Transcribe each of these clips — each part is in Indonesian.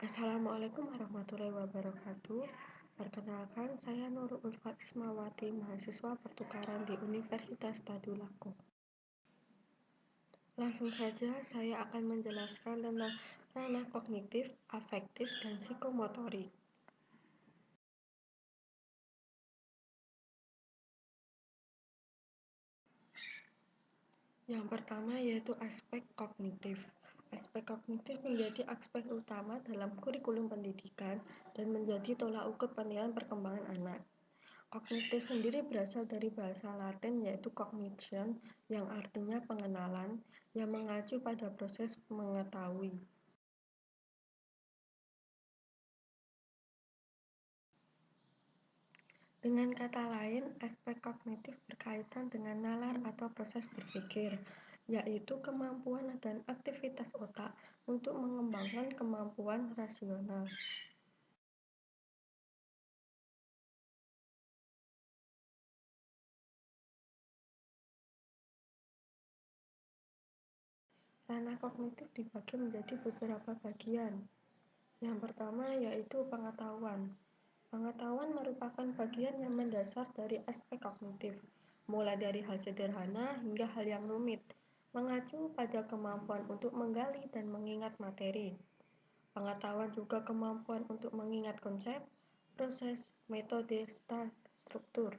Assalamualaikum warahmatullahi wabarakatuh. Perkenalkan, saya Nurul Ulfa Ismawati, mahasiswa pertukaran di Universitas Tadulako. Langsung saja, saya akan menjelaskan tentang ranah kognitif, afektif, dan psikomotorik. Yang pertama yaitu aspek kognitif. Aspek kognitif menjadi aspek utama dalam kurikulum pendidikan dan menjadi tolak ukur penilaian perkembangan anak. Kognitif sendiri berasal dari bahasa Latin yaitu cognition yang artinya pengenalan yang mengacu pada proses mengetahui. Dengan kata lain, aspek kognitif berkaitan dengan nalar atau proses berpikir, yaitu kemampuan dan aktivitas otak untuk mengembangkan kemampuan rasional. Ranah kognitif dibagi menjadi beberapa bagian. Yang pertama yaitu pengetahuan. Pengetahuan merupakan bagian yang mendasar dari aspek kognitif, mulai dari hal sederhana hingga hal yang rumit, mengacu pada kemampuan untuk menggali dan mengingat materi. Pengetahuan juga kemampuan untuk mengingat konsep, proses, metode, struktur.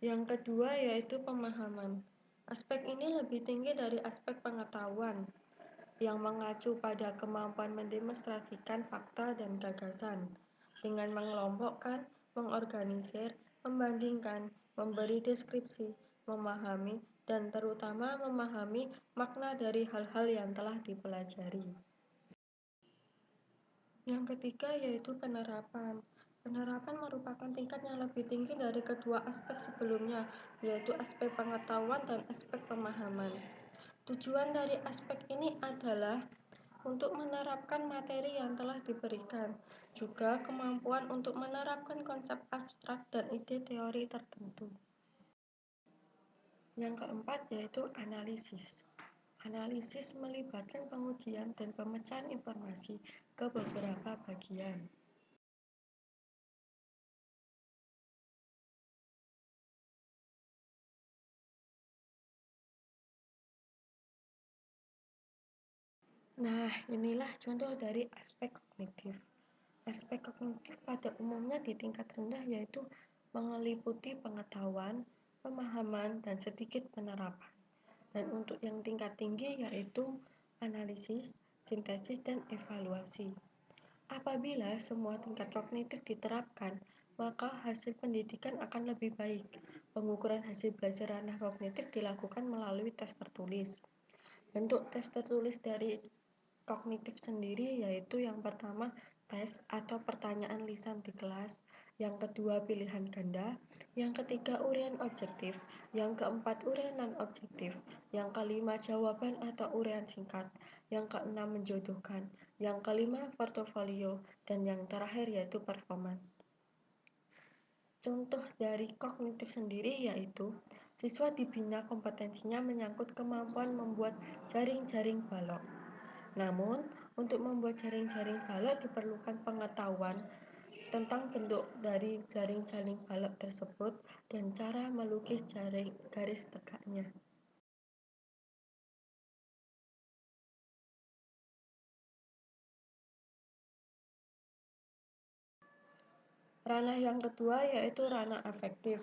Yang kedua yaitu pemahaman. Aspek ini lebih tinggi dari aspek pengetahuan, yang mengacu pada kemampuan mendemonstrasikan fakta dan gagasan dengan mengelompokkan, mengorganisir, membandingkan, memberi deskripsi, memahami, dan terutama memahami makna dari hal-hal yang telah dipelajari. Yang ketiga yaitu penerapan. Penerapan merupakan tingkat yang lebih tinggi dari kedua aspek sebelumnya, yaitu aspek pengetahuan dan aspek pemahaman. Tujuan dari aspek ini adalah untuk menerapkan materi yang telah diberikan, juga kemampuan untuk menerapkan konsep abstrak dan ide teori tertentu. Yang keempat yaitu analisis. Analisis melibatkan pengujian dan pemecahan informasi ke beberapa bagian. Nah, inilah contoh dari aspek kognitif. Aspek kognitif pada umumnya di tingkat rendah yaitu meliputi pengetahuan, pemahaman, dan sedikit penerapan. Dan untuk yang tingkat tinggi yaitu analisis, sintesis, dan evaluasi. Apabila semua tingkat kognitif diterapkan, maka hasil pendidikan akan lebih baik. Pengukuran hasil belajar ranah kognitif dilakukan melalui tes tertulis. Bentuk tes tertulis dari kognitif sendiri yaitu yang pertama tes atau pertanyaan lisan di kelas, yang kedua pilihan ganda, yang ketiga uraian objektif, yang keempat uraian non-objektif, yang kelima jawaban atau uraian singkat, yang keenam menjodohkan, yang kelima portofolio, dan yang terakhir yaitu performan. Contoh dari kognitif sendiri yaitu siswa dibina kompetensinya menyangkut kemampuan membuat jaring-jaring balok. Namun, untuk membuat jaring-jaring balok diperlukan pengetahuan tentang bentuk dari jaring-jaring balok tersebut dan cara melukis jaring garis tegaknya. Ranah yang kedua yaitu ranah afektif.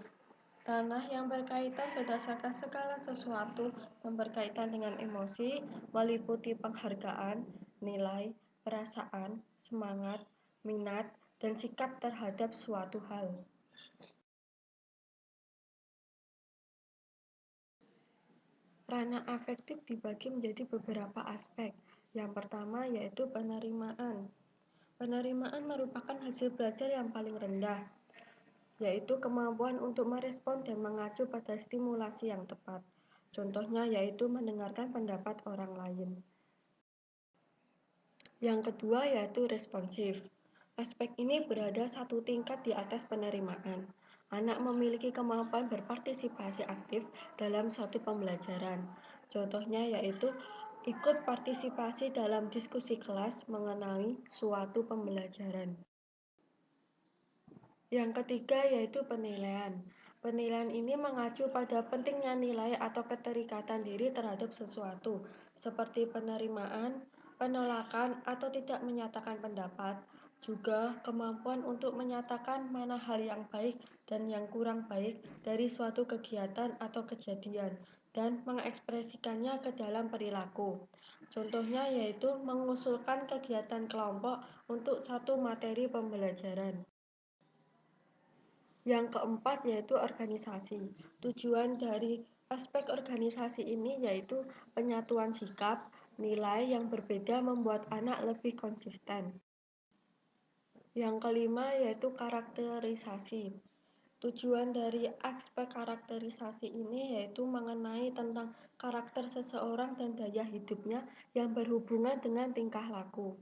Ranah yang berkaitan berdasarkan segala sesuatu yang berkaitan dengan emosi, meliputi penghargaan, nilai, perasaan, semangat, minat, dan sikap terhadap suatu hal. Ranah afektif dibagi menjadi beberapa aspek. Yang pertama yaitu penerimaan. Penerimaan merupakan hasil belajar yang paling rendah, yaitu kemampuan untuk merespon dan mengacu pada stimulasi yang tepat. Contohnya yaitu mendengarkan pendapat orang lain. Yang kedua yaitu responsif. Aspek ini berada satu tingkat di atas penerimaan. Anak memiliki kemampuan berpartisipasi aktif dalam suatu pembelajaran. Contohnya yaitu Ikut partisipasi dalam diskusi kelas mengenai suatu pembelajaran. Yang ketiga yaitu penilaian. Penilaian ini mengacu pada pentingnya nilai atau keterikatan diri terhadap sesuatu, seperti penerimaan, penolakan, atau tidak menyatakan pendapat. Juga kemampuan untuk menyatakan mana hal yang baik dan yang kurang baik dari suatu kegiatan atau kejadian, dan mengekspresikannya ke dalam perilaku. Contohnya yaitu mengusulkan kegiatan kelompok untuk satu materi pembelajaran. Yang keempat yaitu organisasi. Tujuan dari aspek organisasi ini yaitu penyatuan sikap, nilai yang berbeda membuat anak lebih konsisten. Yang kelima yaitu karakterisasi. Tujuan dari aspek karakterisasi ini yaitu mengenai tentang karakter seseorang dan gaya hidupnya yang berhubungan dengan tingkah laku.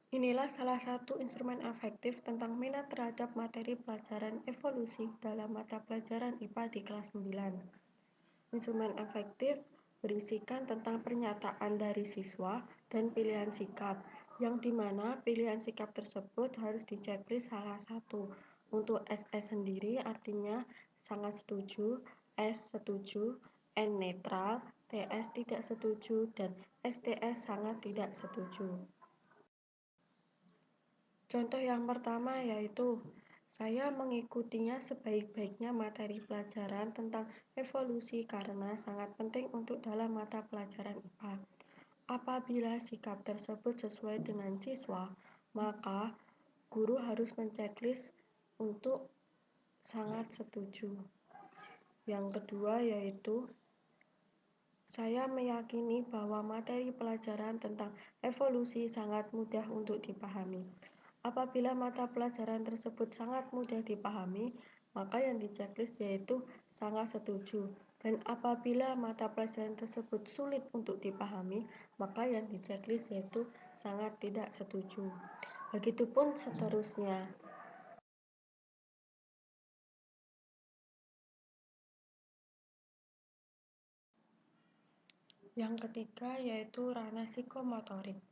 Inilah salah satu instrumen efektif tentang minat terhadap materi pelajaran evolusi dalam mata pelajaran IPA di kelas 9. Instrumen efektif berisikan tentang pernyataan dari siswa dan pilihan sikap, yang dimana pilihan sikap tersebut harus diceklis salah satu. Untuk SS sendiri artinya sangat setuju, S setuju, N netral, TS tidak setuju, dan STS sangat tidak setuju. Contoh yang pertama yaitu saya mengikutinya sebaik-baiknya materi pelajaran tentang evolusi karena sangat penting untuk dalam mata pelajaran IPA. Apabila sikap tersebut sesuai dengan siswa, maka guru harus menceklis untuk sangat setuju. Yang kedua yaitu saya meyakini bahwa materi pelajaran tentang evolusi sangat mudah untuk dipahami. Apabila mata pelajaran tersebut sangat mudah dipahami, maka yang diceklis yaitu sangat setuju. Dan apabila mata pelajaran tersebut sulit untuk dipahami, maka yang diceklis yaitu sangat tidak setuju. Begitupun seterusnya. Yang ketiga yaitu ranah psikomotorik.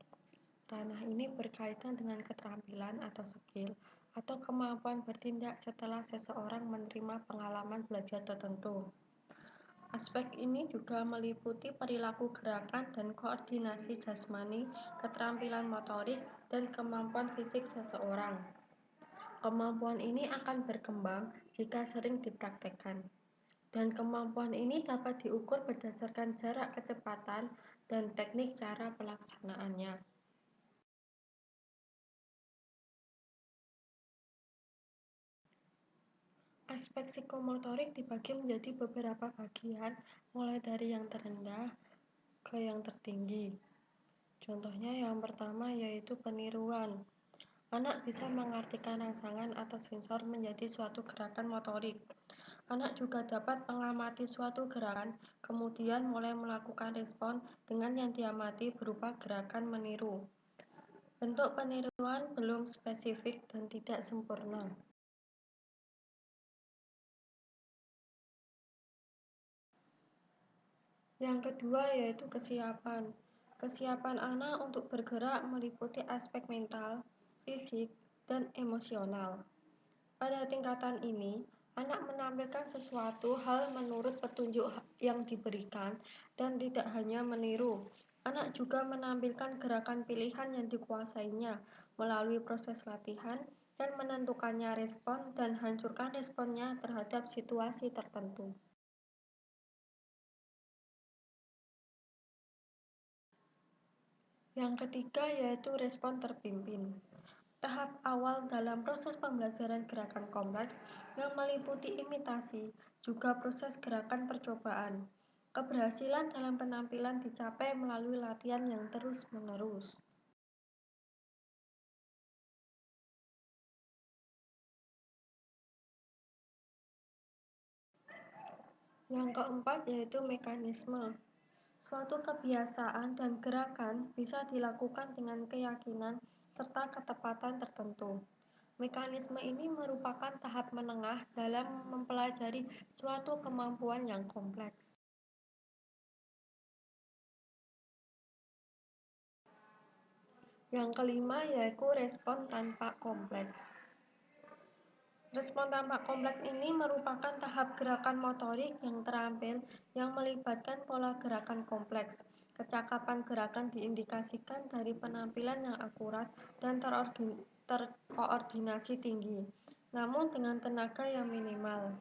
Ranah ini berkaitan dengan keterampilan atau skill atau kemampuan bertindak setelah seseorang menerima pengalaman belajar tertentu. Aspek ini juga meliputi perilaku gerakan dan koordinasi jasmani, keterampilan motorik, dan kemampuan fisik seseorang. Kemampuan ini akan berkembang jika sering dipraktekkan. Dan kemampuan ini dapat diukur berdasarkan jarak kecepatan dan teknik cara pelaksanaannya. Aspek psikomotorik dibagi menjadi beberapa bagian, mulai dari yang terendah ke yang tertinggi. Contohnya yang pertama yaitu peniruan. Anak bisa mengartikan rangsangan atau sensor menjadi suatu gerakan motorik. Anak juga dapat mengamati suatu gerakan, kemudian mulai melakukan respon dengan yang diamati berupa gerakan meniru. Bentuk peniruan belum spesifik dan tidak sempurna. Yang kedua yaitu kesiapan. Kesiapan anak untuk bergerak meliputi aspek mental, fisik, dan emosional. Pada tingkatan ini, anak menampilkan sesuatu hal menurut petunjuk yang diberikan dan tidak hanya meniru. Anak juga menampilkan gerakan pilihan yang dikuasainya melalui proses latihan dan menentukannya respon dan hancurkan responnya terhadap situasi tertentu. Yang ketiga yaitu respon terpimpin. Tahap awal dalam proses pembelajaran gerakan kompleks yang meliputi imitasi, juga proses gerakan percobaan. Keberhasilan dalam penampilan dicapai melalui latihan yang terus-menerus. Yang keempat yaitu mekanisme. Suatu kebiasaan dan gerakan bisa dilakukan dengan keyakinan serta ketepatan tertentu. Mekanisme ini merupakan tahap menengah dalam mempelajari suatu kemampuan yang kompleks. Yang kelima yaitu respon tanpa kompleks. Respon tanpa kompleks ini merupakan tahap gerakan motorik yang terampil yang melibatkan pola gerakan kompleks. Kecakapan gerakan diindikasikan dari penampilan yang akurat dan terkoordinasi tinggi, namun dengan tenaga yang minimal.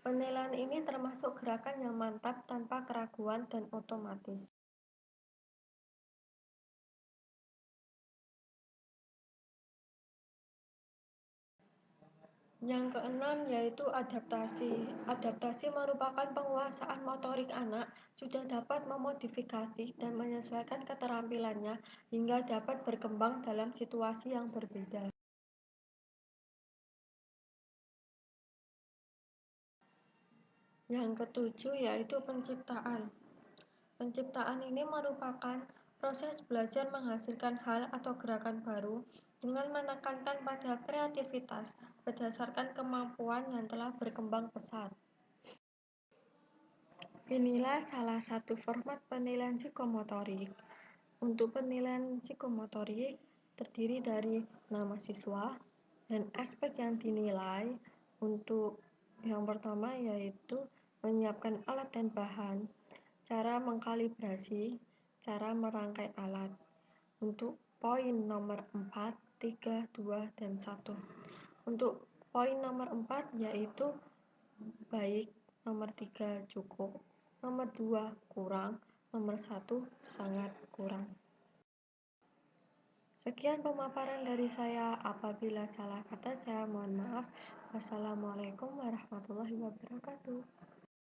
Penilaian ini termasuk gerakan yang mantap tanpa keraguan dan otomatis. Yang keenam yaitu adaptasi. Adaptasi merupakan penguasaan motorik anak sudah dapat memodifikasi dan menyesuaikan keterampilannya hingga dapat berkembang dalam situasi yang berbeda. Yang ketujuh yaitu penciptaan. Penciptaan ini merupakan proses belajar menghasilkan hal atau gerakan baru dengan menekankan pada kreativitas berdasarkan kemampuan yang telah berkembang pesat. Inilah salah satu format penilaian psikomotorik. Untuk penilaian psikomotorik terdiri dari nama siswa dan aspek yang dinilai. Untuk yang pertama yaitu menyiapkan alat dan bahan, cara mengkalibrasi, cara merangkai alat. Untuk poin nomor 4, 3, 2, dan 1. Untuk poin nomor 4 yaitu baik, nomor 3 cukup, nomor 2 kurang, nomor 1 sangat kurang. Sekian pemaparan dari saya. Apabila salah kata saya mohon maaf. Wassalamualaikum warahmatullahi wabarakatuh.